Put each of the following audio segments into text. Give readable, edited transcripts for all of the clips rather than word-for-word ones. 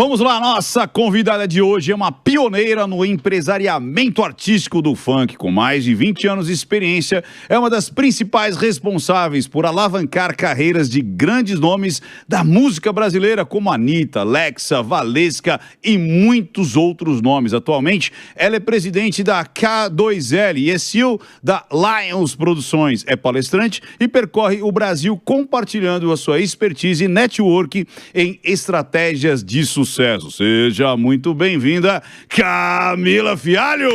Vamos lá, nossa convidada de hoje é uma pioneira no empresariamento artístico do funk. Com mais de 20 anos de experiência, é uma das principais responsáveis por alavancar carreiras de grandes nomes da música brasileira, como Anitta, Lexa, Valesca e muitos outros nomes. Atualmente, ela é presidente da K2L e é CEO da Lions Produções. É palestrante e percorre o Brasil compartilhando a sua expertise e network em estratégias de sucesso. Seja muito bem-vinda, Camila Fialho!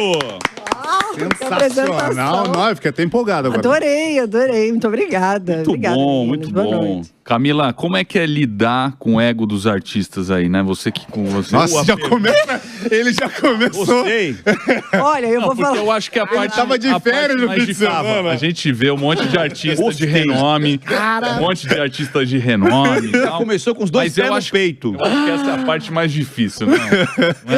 Sensacional, não, eu fiquei até empolgado agora. Adorei, muito obrigada. Muito bom. Camila, como é que é lidar com o ego dos artistas aí, né? Você que com você. Nossa, ele já começou. Gostei. Olha, eu vou falar. Eu acho que a parte tava de férias no fim de semana. A gente vê um monte de artistas de renome, um monte de artistas de renome. Já começou com os dois pés no peito. Eu acho que essa é a parte mais difícil, né?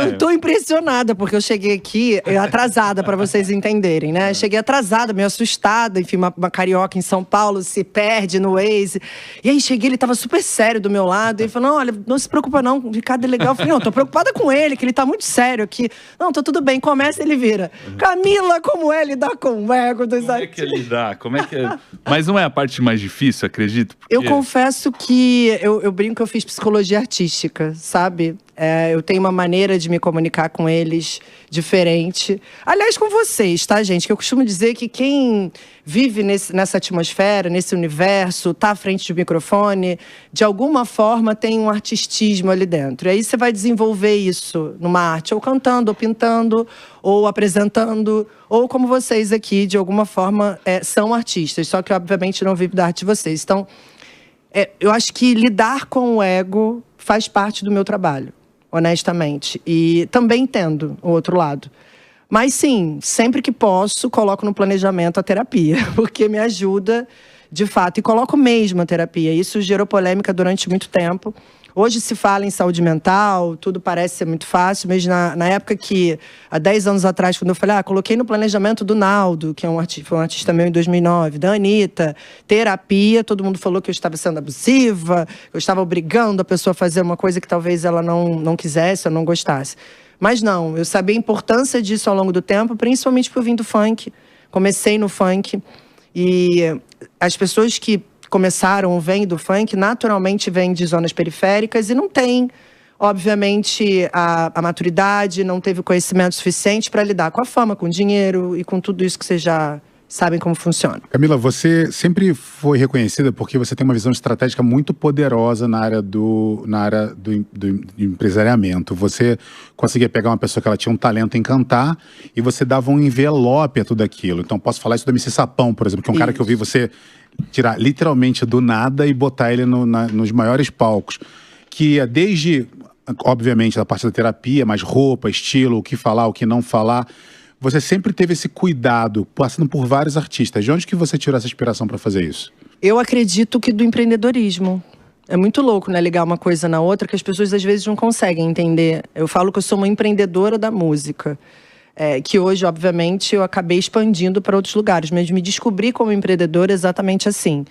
Eu tô impressionada, porque eu cheguei aqui atrasada, pra vocês entenderem, né? Cheguei atrasada, meio assustada, enfim, uma carioca em São Paulo se perde no Waze. E aí cheguei, ele tava super sério do meu lado, e ele falou, não, olha, não se preocupa não, o Ricardo é legal. Eu falei, não, tô preocupada com ele, que ele tá muito sério aqui. Não, tô tudo bem, começa, ele vira. Camila, como é lidar com o ego dos artistas? Como é que é lidar? Como é que é? Mas não é a parte mais difícil, acredito? Porque... Eu confesso que eu brinco que eu fiz psicologia artística, sabe? Eu tenho uma maneira de me comunicar com eles diferente. Aliás, com vocês, tá, gente? Que eu costumo dizer que quem vive nessa atmosfera, nesse universo, tá à frente do microfone, de alguma forma tem um artistismo ali dentro. E aí você vai desenvolver isso numa arte, ou cantando, ou pintando, ou apresentando, ou como vocês aqui, de alguma forma, são artistas. Só que, obviamente, não vivo da arte de vocês. Então, eu acho que lidar com o ego faz parte do meu trabalho, honestamente. E também entendo o outro lado. Mas sim, sempre que posso, coloco no planejamento a terapia, porque me ajuda, de fato. E coloco mesmo a terapia. Isso gerou polêmica durante muito tempo. Hoje se fala em saúde mental, tudo parece ser muito fácil, mas na época que, há 10 anos atrás, quando eu falei, coloquei no planejamento do Naldo, que foi um artista meu em 2009, da Anitta, terapia, todo mundo falou que eu estava sendo abusiva, que eu estava obrigando a pessoa a fazer uma coisa que talvez ela não quisesse ou não gostasse. Mas não, eu sabia a importância disso ao longo do tempo, principalmente porque eu vim do funk, comecei no funk, e as pessoas que começaram ou vêm do funk, naturalmente vêm de zonas periféricas e não tem, obviamente, a maturidade, não teve o conhecimento suficiente para lidar com a fama, com o dinheiro e com tudo isso que vocês já sabem como funciona. Camila, você sempre foi reconhecida porque você tem uma visão estratégica muito poderosa na área do empresariamento. Você conseguia pegar uma pessoa que ela tinha um talento em cantar e você dava um envelope a tudo aquilo. Então, posso falar isso do MC Sapão, por exemplo, que é um cara que eu vi você tirar literalmente do nada e botar ele nos maiores palcos. Que é desde, obviamente, da parte da terapia, mas roupa, estilo, o que falar, o que não falar. Você sempre teve esse cuidado, passando por vários artistas. De onde que você tirou essa inspiração para fazer isso? Eu acredito que do empreendedorismo. É muito louco, né? Ligar uma coisa na outra, que as pessoas às vezes não conseguem entender. Eu falo que eu sou uma empreendedora da música. Que hoje, obviamente, eu acabei expandindo para outros lugares. Mas me descobri como empreendedora exatamente assim.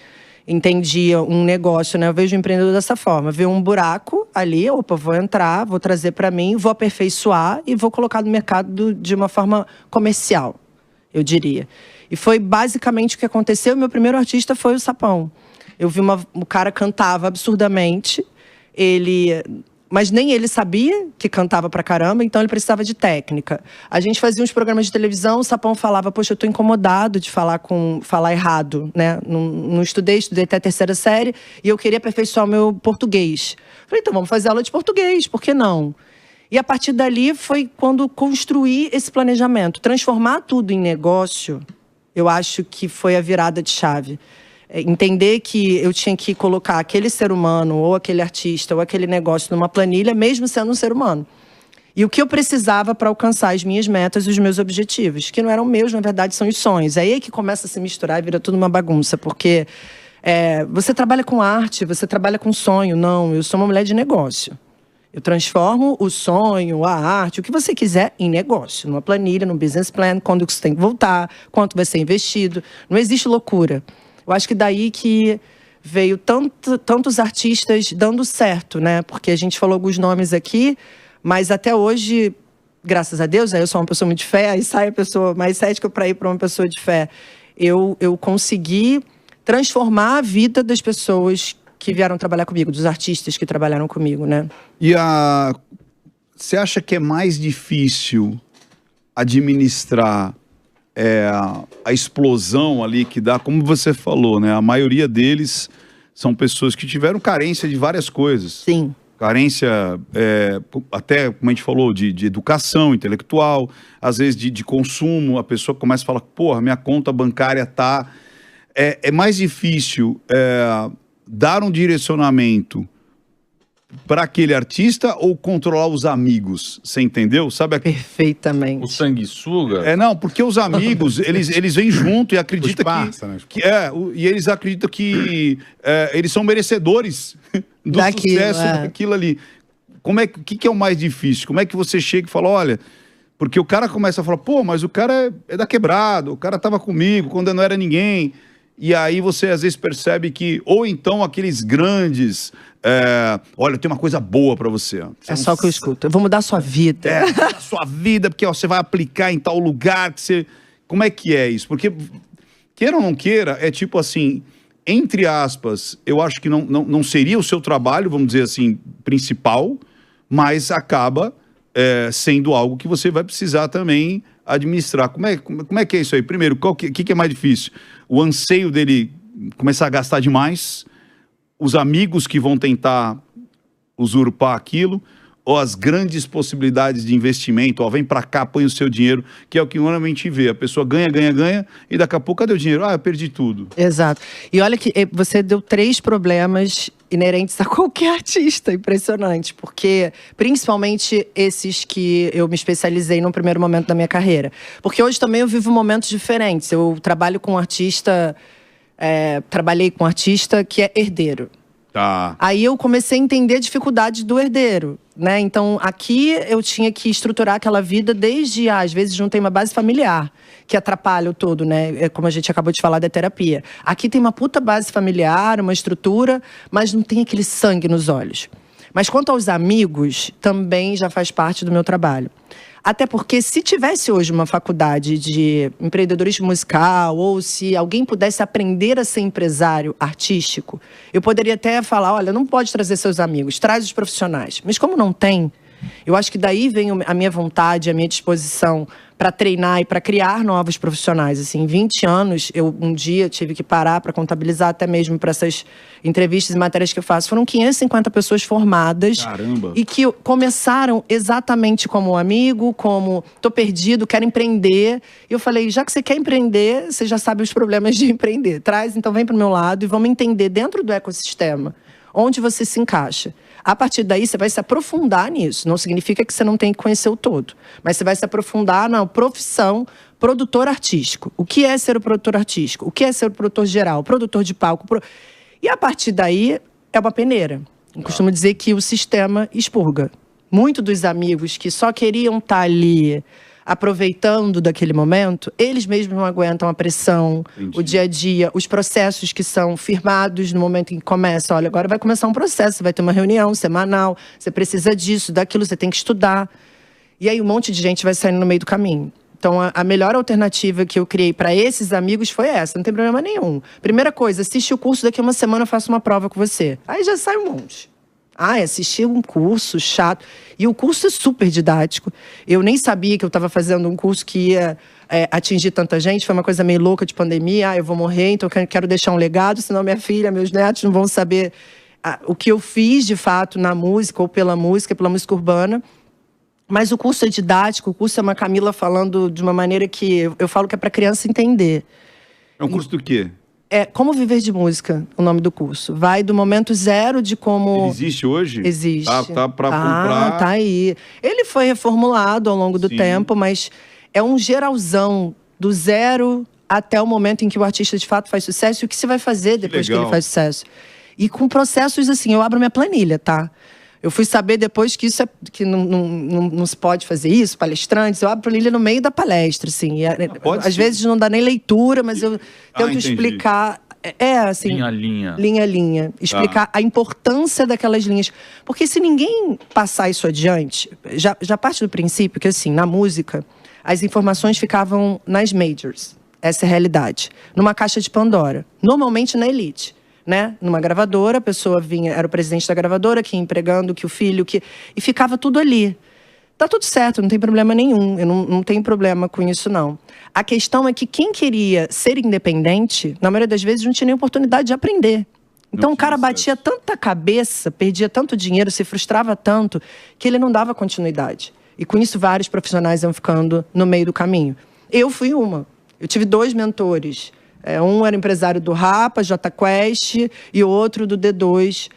Entendi um negócio, né? Eu vejo o empreendedor dessa forma. Ver um buraco ali, opa, vou entrar, vou trazer para mim, vou aperfeiçoar e vou colocar no mercado de uma forma comercial, eu diria. E foi basicamente o que aconteceu. Meu primeiro artista foi o Sapão. Eu vi o cara cantava absurdamente, mas nem ele sabia que cantava pra caramba, então ele precisava de técnica. A gente fazia uns programas de televisão, o Sapão falava, poxa, eu tô incomodado de falar errado, né? Não estudei até a 3ª série, e eu queria aperfeiçoar o meu português. Falei, então vamos fazer aula de português, por que não? E a partir dali foi quando construí esse planejamento. Transformar tudo em negócio, eu acho que foi a virada de chave. Entender que eu tinha que colocar aquele ser humano, ou aquele artista, ou aquele negócio numa planilha, mesmo sendo um ser humano. E o que eu precisava para alcançar as minhas metas e os meus objetivos, que não eram meus, na verdade, são os sonhos. Aí é que começa a se misturar e vira tudo uma bagunça, porque você trabalha com arte, você trabalha com sonho. Não, eu sou uma mulher de negócio. Eu transformo o sonho, a arte, o que você quiser, em negócio. Numa planilha, num business plan, quando você tem que voltar, quanto vai ser investido. Não existe loucura. Eu acho que daí que veio tantos artistas dando certo, né? Porque a gente falou alguns nomes aqui, mas até hoje, graças a Deus, aí eu sou uma pessoa muito de fé, aí sai a pessoa mais cética para ir para uma pessoa de fé. Eu consegui transformar a vida das pessoas que vieram trabalhar comigo, dos artistas que trabalharam comigo, né? E você acha que é mais difícil administrar a explosão ali que dá, como você falou, né? A maioria deles são pessoas que tiveram carência de várias coisas. Sim. Carência, até como a gente falou, de educação intelectual, às vezes de consumo. A pessoa começa a falar, porra, minha conta bancária tá... É mais difícil dar um direcionamento para aquele artista ou controlar os amigos? Você entendeu? Sabe? Perfeitamente. O sanguessuga? Não, porque os amigos, eles vêm junto e acreditam né? e eles acreditam que eles são merecedores do sucesso daquilo ali. O que é o mais difícil? Como é que você chega e fala, olha... Porque o cara começa a falar, pô, mas o cara é da quebrada, o cara tava comigo quando eu não era ninguém. E aí você às vezes percebe que, ou então aqueles grandes, olha, tem uma coisa boa pra você. É só o que eu escuto. Eu vou mudar a sua vida. A sua vida, porque você vai aplicar em tal lugar que você... Como é que é isso? Porque, queira ou não queira, é tipo assim, entre aspas, eu acho que não seria o seu trabalho, vamos dizer assim, principal, mas acaba sendo algo que você vai precisar também administrar. Como é que é isso aí? Primeiro, o que é mais difícil? O anseio dele começar a gastar demais, os amigos que vão tentar usurpar aquilo, ou as grandes possibilidades de investimento, ó, vem pra cá, põe o seu dinheiro, que é o que normalmente vê. A pessoa ganha, e daqui a pouco, cadê o dinheiro? Ah, eu perdi tudo. Exato. E olha que você deu 3 problemas inerentes a qualquer artista, impressionante, porque principalmente esses que eu me especializei no primeiro momento da minha carreira. Porque hoje também eu vivo momentos diferentes. Eu trabalho com um artista, trabalhei com um artista que é herdeiro. Tá. Aí eu comecei a entender a dificuldade do herdeiro, né? Então, aqui eu tinha que estruturar aquela vida desde, às vezes, não tem uma base familiar, que atrapalha o todo, né? Como a gente acabou de falar da terapia. Aqui tem uma puta base familiar, uma estrutura, mas não tem aquele sangue nos olhos. Mas quanto aos amigos, também já faz parte do meu trabalho. Até porque se tivesse hoje uma faculdade de empreendedorismo musical ou se alguém pudesse aprender a ser empresário artístico, eu poderia até falar, olha, não pode trazer seus amigos, traz os profissionais. Mas como não tem, eu acho que daí vem a minha vontade, a minha disposição para treinar e para criar novos profissionais. Assim, em 20 anos, eu um dia tive que parar para contabilizar até mesmo para essas entrevistas e matérias que eu faço. Foram 550 pessoas formadas. Caramba. E que começaram exatamente como amigo, como tô perdido, quero empreender. E eu falei, já que você quer empreender, você já sabe os problemas de empreender. Traz, então vem para o meu lado e vamos entender dentro do ecossistema onde você se encaixa. A partir daí, você vai se aprofundar nisso. Não significa que você não tem que conhecer o todo. Mas você vai se aprofundar na profissão produtor artístico. O que é ser o produtor artístico? O que é ser o produtor geral? Produtor de palco? E a partir daí, é uma peneira. Eu costumo dizer que o sistema expurga. Muitos dos amigos que só queriam estar ali aproveitando daquele momento, eles mesmos não aguentam a pressão, o dia a dia, os processos que são firmados no momento em que começa. Olha, agora vai começar um processo, vai ter uma reunião semanal, você precisa disso, daquilo, você tem que estudar. E aí um monte de gente vai saindo no meio do caminho. Então, a melhor alternativa que eu criei para esses amigos foi essa, não tem problema nenhum. Primeira coisa, assiste o curso, daqui a uma semana eu faço uma prova com você. Aí já sai um monte. Assisti um curso chato. E o curso é super didático. Eu nem sabia que eu estava fazendo um curso que ia atingir tanta gente. Foi uma coisa meio louca de pandemia. Eu vou morrer, então eu quero deixar um legado, senão minha filha, meus netos não vão saber o que eu fiz, de fato, na música ou pela música urbana. Mas o curso é didático, o curso é uma Camila falando de uma maneira que eu falo que é para criança entender. É um curso do quê? Como viver de música, o nome do curso. Vai do momento zero de como... Ele existe hoje? Existe. Tá pra comprar. Tá aí. Ele foi reformulado ao longo do tempo, mas é um geralzão do zero até o momento em que o artista de fato faz sucesso e o que você vai fazer depois que ele faz sucesso. E com processos assim, eu abro minha planilha, tá? Eu fui saber depois que isso que não se pode fazer isso, palestrantes. Eu abro planilha no meio da palestra, assim. Às vezes não dá nem leitura, mas eu tento explicar assim… Linha a linha. Linha a linha. Explicar a importância daquelas linhas. Porque se ninguém passar isso adiante… Já parte do princípio que, assim, na música, as informações ficavam nas majors. Essa é a realidade. Numa caixa de Pandora. Normalmente na elite. Né? Numa gravadora, a pessoa vinha… Era o presidente da gravadora que ia empregando, que o filho… E ficava tudo ali. Tá tudo certo, não tem problema nenhum. Eu não tenho problema com isso, não. A questão é que quem queria ser independente, na maioria das vezes, não tinha nem oportunidade de aprender. Então o cara batia tanta cabeça, perdia tanto dinheiro, se frustrava tanto, que ele não dava continuidade. E com isso, vários profissionais iam ficando no meio do caminho. Eu fui uma. Eu tive 2 mentores. Um era empresário do Rapa, Jota Quest, e outro do D2,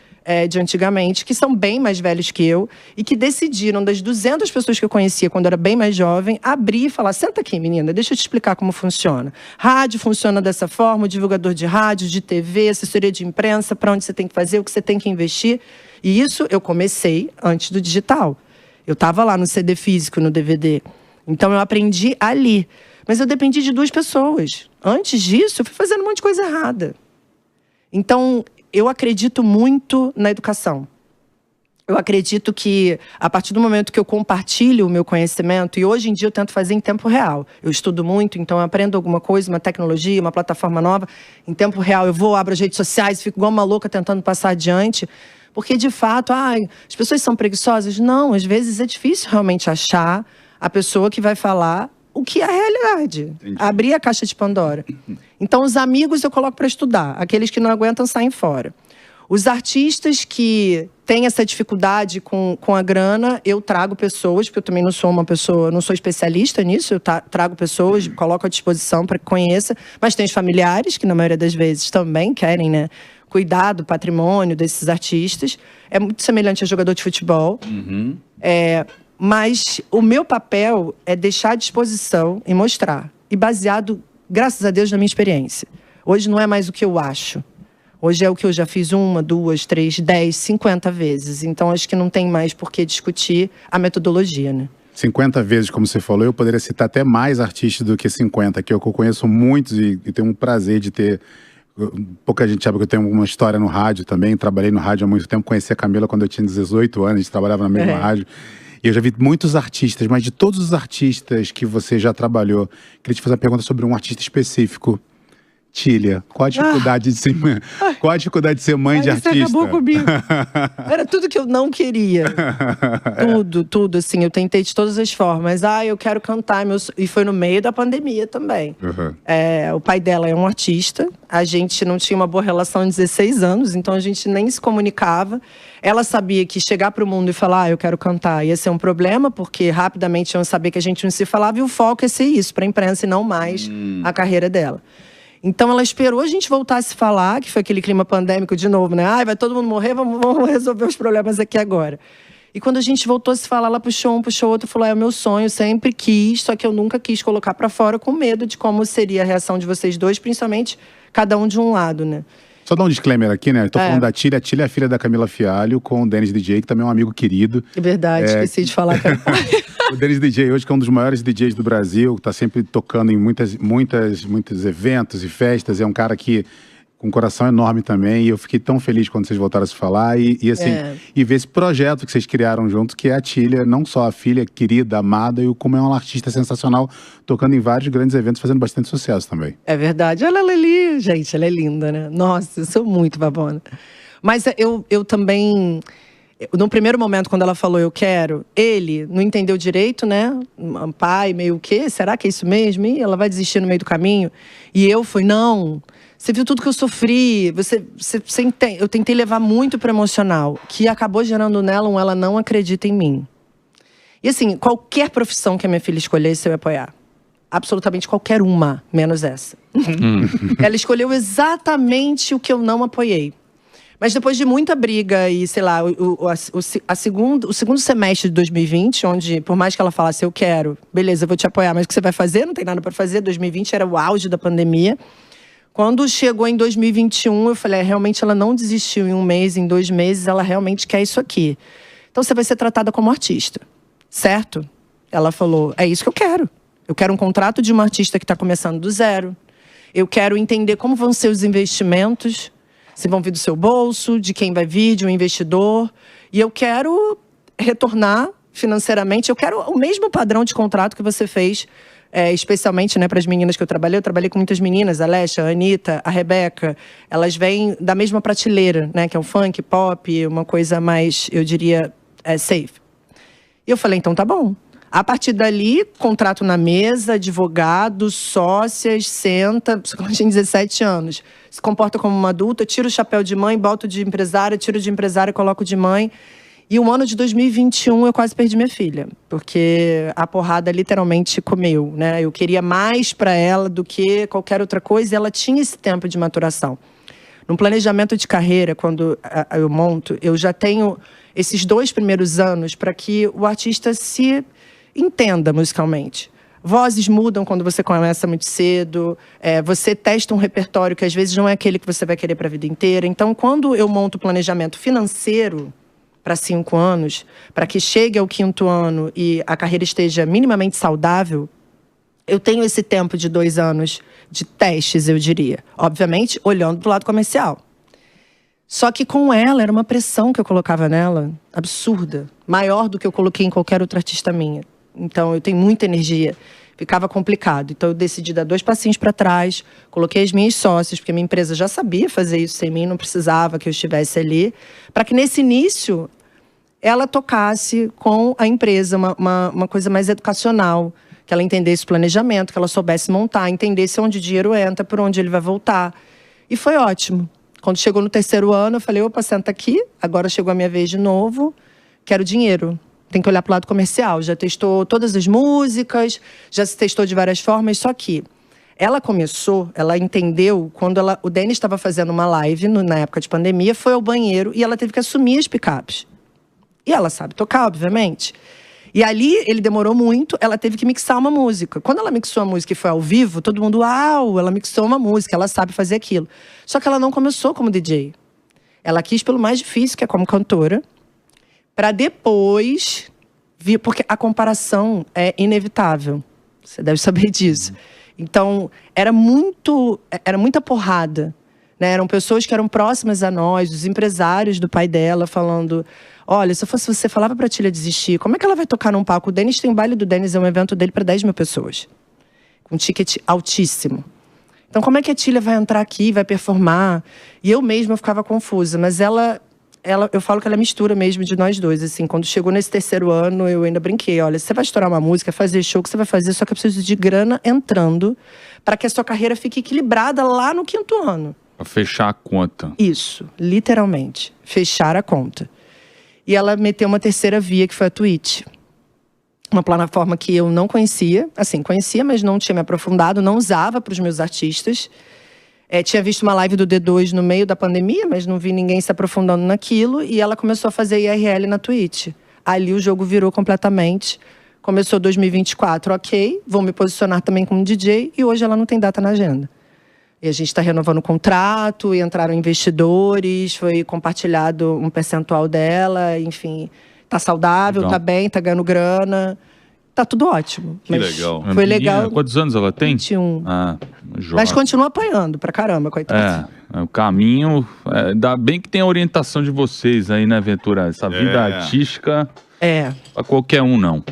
de antigamente, que são bem mais velhos que eu e que decidiram, das 200 pessoas que eu conhecia quando eu era bem mais jovem, abrir e falar: senta aqui, menina, deixa eu te explicar como funciona. Rádio funciona dessa forma, o divulgador de rádio, de TV, assessoria de imprensa, para onde você tem que fazer, o que você tem que investir. E isso eu comecei antes do digital. Eu estava lá no CD físico, no DVD. Então eu aprendi ali. Mas eu dependi de 2 pessoas. Antes disso, eu fui fazendo um monte de coisa errada. Então, eu acredito muito na educação. Eu acredito que, a partir do momento que eu compartilho o meu conhecimento, e hoje em dia eu tento fazer em tempo real. Eu estudo muito, então eu aprendo alguma coisa, uma tecnologia, uma plataforma nova. Em tempo real, eu vou, abro as redes sociais, fico igual uma louca tentando passar adiante. Porque, de fato, as pessoas são preguiçosas? Não, às vezes é difícil realmente achar a pessoa que vai falar o que é a realidade. Entendi. Abrir a caixa de Pandora. Então, os amigos eu coloco para estudar. Aqueles que não aguentam saem fora. Os artistas que têm essa dificuldade com a grana, eu trago pessoas, porque eu também não sou uma pessoa, não sou especialista nisso, eu trago pessoas, coloco à disposição para que conheça. Mas tem os familiares, que na maioria das vezes também querem, né, cuidar do patrimônio desses artistas. É muito semelhante a jogador de futebol. Mas o meu papel é deixar à disposição e mostrar. E baseado, graças a Deus, na minha experiência. Hoje não é mais o que eu acho. Hoje é o que eu já fiz 1, 2, 3, 10, 50 vezes. Então, acho que não tem mais por que discutir a metodologia, né? 50 vezes, como você falou, eu poderia citar até mais artistas do que 50, que eu conheço muitos e tenho um prazer de ter… Pouca gente sabe que eu tenho uma história no rádio também. Trabalhei no rádio há muito tempo. Conheci a Camila quando eu tinha 18 anos. A gente trabalhava na mesma rádio. E eu já vi muitos artistas, mas de todos os artistas que você já trabalhou, queria te fazer uma pergunta sobre um artista específico. Tília, qual a dificuldade de ser mãe? Qual a dificuldade de ser mãe de artista? Você acabou comigo. Era tudo que eu não queria. Tudo, assim. Eu tentei de todas as formas. Eu quero cantar. E foi no meio da pandemia também. O pai dela é um artista. A gente não tinha uma boa relação há 16 anos, então a gente nem se comunicava. Ela sabia que chegar para o mundo e falar: eu quero cantar, ia ser um problema, porque rapidamente iam saber que a gente não se falava, e o foco ia ser isso, para a imprensa, e não mais a carreira dela. Então ela esperou a gente voltar a se falar, que foi aquele clima pandêmico de novo, né? Vai todo mundo morrer, vamos resolver os problemas aqui agora. E quando a gente voltou a se falar, ela puxou um, puxou outro, falou: é o meu sonho, sempre quis, só que eu nunca quis colocar pra fora, com medo de como seria a reação de vocês dois, principalmente cada um de um lado, né? Só dar um disclaimer aqui, né? Eu tô falando da Tília. A Tília é a filha da Camila Fialho, com o Dennis DJ, que também é um amigo querido. É verdade, esqueci de falar. O Dennis DJ hoje, que é um dos maiores DJs do Brasil, tá sempre tocando em muitos eventos e festas. É um cara que com um coração enorme também. E eu fiquei tão feliz quando vocês voltaram a se falar. E ver esse projeto que vocês criaram juntos, que é a Tília, não só a filha querida, amada, e como é uma artista sensacional, tocando em vários grandes eventos, fazendo bastante sucesso também. É verdade. Olha ela ali, gente, ela é linda, né? Nossa, eu sou muito babona. Mas eu também… No primeiro momento, quando ela falou eu quero, ele não entendeu direito, né? Pai, meio o quê? Será que é isso mesmo? E ela vai desistir no meio do caminho? E eu fui: não… Você viu tudo que eu sofri, eu tentei levar muito pro emocional, que acabou gerando nela ela não acredita em mim. E assim, qualquer profissão que a minha filha escolhesse, eu ia apoiar. Absolutamente qualquer uma, menos essa. Ela escolheu exatamente o que eu não apoiei. Mas depois de muita briga e, sei lá, o segundo semestre de 2020, onde, por mais que ela falasse eu quero, beleza, eu vou te apoiar, mas o que você vai fazer? Não tem nada pra fazer. 2020 era o auge da pandemia. Quando chegou em 2021, eu falei: realmente ela não desistiu em 1 mês, em 2 meses, ela realmente quer isso aqui. Então você vai ser tratada como artista, certo? Ela falou: é isso que eu quero. Eu quero um contrato de uma artista que está começando do zero. Eu quero entender como vão ser os investimentos, se vão vir do seu bolso, de quem vai vir, de um investidor. E eu quero retornar financeiramente. Eu quero o mesmo padrão de contrato que você fez, especialmente, né, para as meninas que eu trabalhei com muitas meninas, a Alexa, a Anitta, a Rebeca. Elas vêm da mesma prateleira, né, que é um funk, pop, uma coisa mais, eu diria, safe. E eu falei, então tá bom. A partir dali, contrato na mesa, advogado, sócias, senta, quando tem 17 anos. Se comporta como uma adulta, tira o chapéu de mãe, boto de empresária, tiro de empresária, coloco de mãe. E o ano de 2021 eu quase perdi minha filha, porque a porrada literalmente comeu, né? Eu queria mais para ela do que qualquer outra coisa e ela tinha esse tempo de maturação. No planejamento de carreira, quando eu monto, eu já tenho esses 2 primeiros anos para que o artista se entenda musicalmente. Vozes mudam quando você começa muito cedo, você testa um repertório que às vezes não é aquele que você vai querer para a vida inteira. Então, quando eu monto o planejamento financeiro para 5 anos, para que chegue ao 5º ano e a carreira esteja minimamente saudável, eu tenho esse tempo de 2 anos de testes, eu diria. Obviamente, olhando para o lado comercial. Só que com ela, era uma pressão que eu colocava nela, absurda. Maior do que eu coloquei em qualquer outra artista minha. Então, eu tenho muita energia. Ficava complicado. Então, eu decidi dar 2 passinhos para trás. Coloquei as minhas sócias, porque a minha empresa já sabia fazer isso sem mim. Não precisava que eu estivesse ali. Para que, nesse início, ela tocasse com a empresa uma coisa mais educacional. Que ela entendesse o planejamento, que ela soubesse montar, entendesse onde o dinheiro entra, por onde ele vai voltar. E foi ótimo. Quando chegou no 3º ano, eu falei, opa, senta aqui. Agora chegou a minha vez de novo. Quero dinheiro. Tem que olhar para o lado comercial. Já testou todas as músicas, já se testou de várias formas. Só que ela começou, ela entendeu, quando o Denis estava fazendo uma live, na época de pandemia, foi ao banheiro e ela teve que assumir as picapes. E ela sabe tocar, obviamente. E ali, ele demorou muito, ela teve que mixar uma música. Quando ela mixou a música e foi ao vivo, todo mundo, uau, ela mixou uma música, ela sabe fazer aquilo. Só que ela não começou como DJ. Ela quis pelo mais difícil, que é como cantora, para depois vir, porque a comparação é inevitável. Você deve saber disso. Então, era muita porrada. Né? Eram pessoas que eram próximas a nós, os empresários do pai dela, falando, olha, se eu fosse você, falava pra Tília desistir. Como é que ela vai tocar num palco? O Denis tem o baile do Denis, é um evento dele para 10 mil pessoas. Com um ticket altíssimo. Então, como é que a Tília vai entrar aqui, vai performar? E eu mesma ficava confusa, mas eu falo que ela é mistura mesmo de nós dois, assim. Quando chegou nesse 3º ano, eu ainda brinquei. Olha, você vai estourar uma música, fazer show, que você vai fazer, só que eu preciso de grana entrando para que a sua carreira fique equilibrada lá no 5º ano. Pra fechar a conta. Isso, literalmente. Fechar a conta. E ela meteu uma 3ª via, que foi a Twitch. Uma plataforma que eu não conhecia. Assim, conhecia, mas não tinha me aprofundado. Não usava para os meus artistas. Tinha visto uma live do D2 no meio da pandemia, mas não vi ninguém se aprofundando naquilo. E ela começou a fazer IRL na Twitch. Ali o jogo virou completamente. Começou 2024, ok. Vou me posicionar também como DJ. E hoje ela não tem data na agenda. E a gente está renovando o contrato, e entraram investidores, foi compartilhado um percentual dela, enfim. Tá saudável, Legal. tá bem, tá ganhando grana. Tá tudo ótimo. Que legal. Foi legal. Quantos anos ela tem? 21. Ah, jovem. Mas continua apanhando pra caramba, coitado. O caminho... Ainda bem que tem a orientação de vocês aí, né, Ventura? Essa vida artística... É. Pra qualquer um, não.